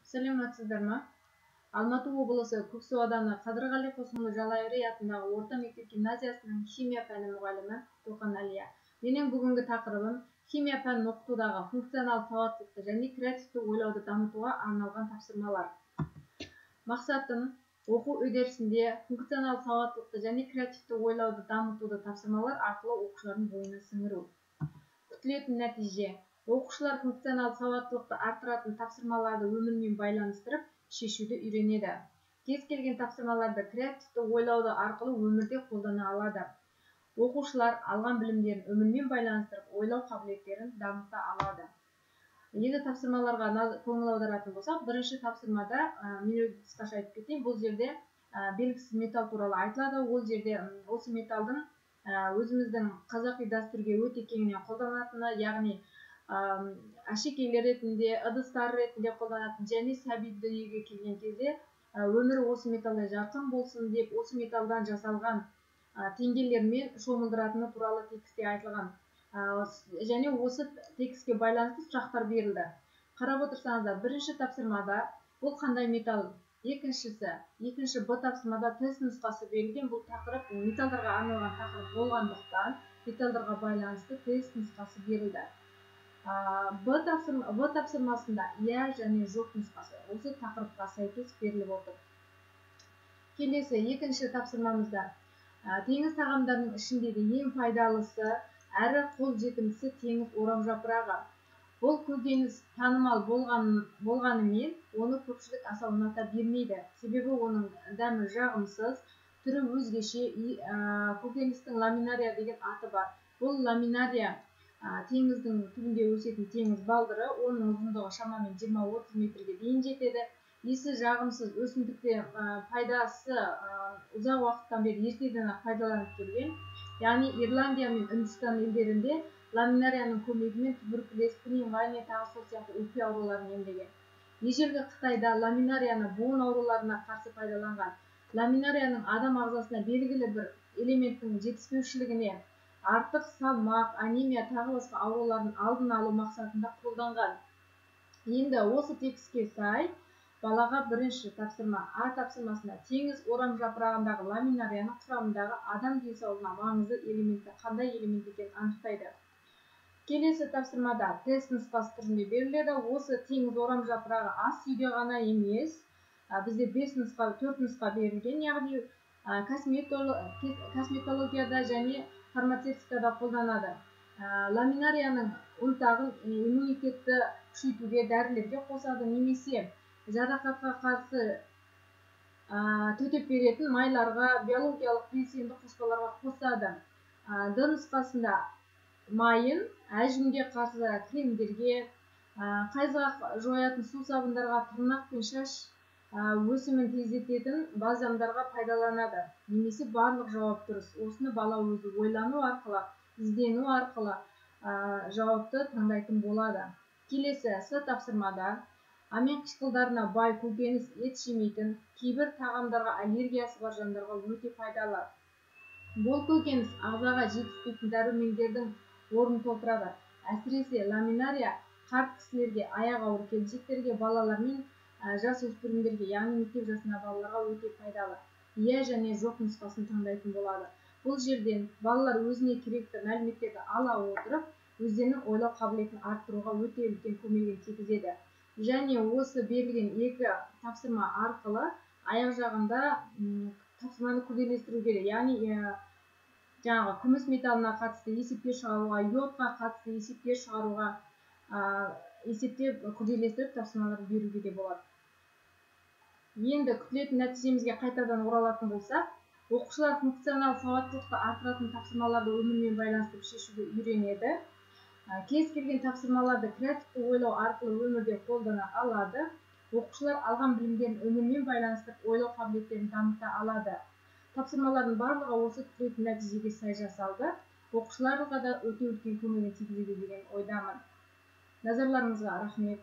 Саламатсыздар ма? Алматы облысы Көксу ауданы Қадырғали Қосымұлы Жалайыры атындағы орта мектеп гимназиясының химия пәні мұғалімі Тоқан Әлия. Менің бүгінгі тақырыбым химия пәнін оқытудағы функционал сауаттылықты және креативті ойлауды дамытуға арналған тапсырмалар. Мақсатым оқу үдерісінде функционал сауаттылықты және креативті ойлауды дамытуды тапсырмалар арқылы оқушылардың бойына сіңіру. Күтілетін нәтиже: оқушылар функционал сауаттылықты арттыратын тапсырмаларды өмірмен байланыстырып шешуді үйренеді. Кез келген тапсырмаларды креативті ойлауды арқылы өмірде қолдана алады. Оқушылар алған білімдерін өмірмен байланыстырып ойлау қабілеттерін дамыта алады. Енді тапсырмаларға көңіл аударатын болсақ, бірінші тапсырмада мен қысқаша айтып кетейін. Бұл жерде белгісіз металл туралы айтылады. Ол жерде осы металдың өзіміздің қазақи дәстүрге өте кеңінен қолданатыны, яғни әшекейлер ретінде, ыдыстар ретінде қолданатын, және сәби дүниеге келген кезде өмірі осы металлда жарқын болсын деп, осы металдан жасалған теңгелермен шомылдыратыны туралы текстте айтылған. Және осы текстке байланысты сұрақтар берілді. Қарап отырсаңыздар, бірінші тапсырмада бұл қандай металл? Екінші Б тапсырмада тест нұсқасы берілген. Бұл тақырып металдарға арналған тақырып болғандықтан металдарға байланысты тест нұсқасы берілді. Б тапсырмасында иә және жоқ нұсқасы осы тақырыпқа сәйкес беріліп отыр. Келесі екінші тапсырмамызда теңіз тағамдарының ішіндегі ең пайдалысы әрі қол жетімдісі теңіз орамжапырағы. Бұл көкөніс танымал болғанымен, оны көпшілік аса ұната бермейді. Себебі оның дәмі жағымсыз, түрі өзгеше. Көкөністің ламинария деген аты бар. Бұл ламинария теңіздің түбінде өсетін теңіз балдыры, оның ұзындығы шамамен 20-30 метрге дейін жетеді. Иісі жағымсыз, өсімдікте пайдасы ұзақ уақыттан бері ертеден-ақ пайдаланып келген. Яғни Ирландия мен Үндістан елдерінде ламинарияның көмегімен туберкулез, пневмония, тағы сол сияқты өкпе ауруларын емдеген. Ежелгі Қытайда ламинарияны буын ауруларына қарсы пайдаланған. Ламинарияның адам ағзасына белгілі бір элементтің жетіспеушілігіне, артық салмақ, анемия, тағы басқа аурулардың алдын алу мақсатында қолданған. Енді осы текстке сай балаға бірінші тапсырма А тапсырмасында теңіз орамжапырағындағы ламинарияның құрамындағы адам денсаулығына маңызды элементі қандай элемент екенін анықтайды. Келесі тапсырмада тест нұсқасы түрінде беріледі. Осы теңіз орамжапырағы ас үйде ғана емес, бізде 4 нұсқа берілген, яғни косметологияда және фармацевтикада қолданады. Ламинарияның ұнтағын иммунитетті күшейтуге, дәрілерге қосады, немесе жарақатқа қарсы төтеп беретін майларға, биологиялық белсенді қоспаларға қосады. Д нұсқасында майын әжімге қарсы кремдерге, қайызғақ жоятын су сабындарға, тырнақ пен шаш өсімін тездететін бальзамдарға пайдаланады. Немесе барлық жауап дұрыс. Осыны бала өзі ойлану арқылы, іздену арқылы жауапты таңдайтын болады. Келесі С тапсырмада амин қышқылдарына бай көкөніс, ет жемейтін, кейбір тағамдарға аллергиясы бар жандарға өте пайдалы. Бұл көкөніс ағзаға жетіспейтін дәрумендердің орнын толтырады. Әсіресе ламинария қарт кісілерге, аяқ ауыр келіншектерге, балалар мен жасөспірімдерге, яғни мектеп жасына балаларға өте пайдалы. Иә және жоқ нұсқасын таңдайтын болады. Бұл жерден балалар өзіне керекті мәліметтерді ала отырып, өздерінің ойлау қабілетін арттыруға өте үлкен көмегін тигізеді. Және осы берілген екі тапсырма арқылы аяқ жағында тапсырманы күрделестіру керек. Яғни күміс металына қатысты есептер шығаруға, йодқа қатысты есептер шығаруға, есептеп күрделестіріп тапсырмалар беруге де болады. Енді күтілетін нәтижемізге қайтадан оралатын болсақ, оқушылар функционал сауаттылықты арттыратын тапсырмаларды өмірмен байланыстырып шешуді үйренеді. Кез келген тапсырмаларды креативті ойлау арқылы өмірде қолдана алады. Оқушылар алған білімдерін өмірмен байланыстырып ойлау қабілеттерін дамыта алады. Тапсырмалардың барлығы осы күтілетін нәтижеге сай жасалды. Оқушыларға да өте үлкен көмегін тигізеді деген ойдамын. Назарларыңызға рахмет.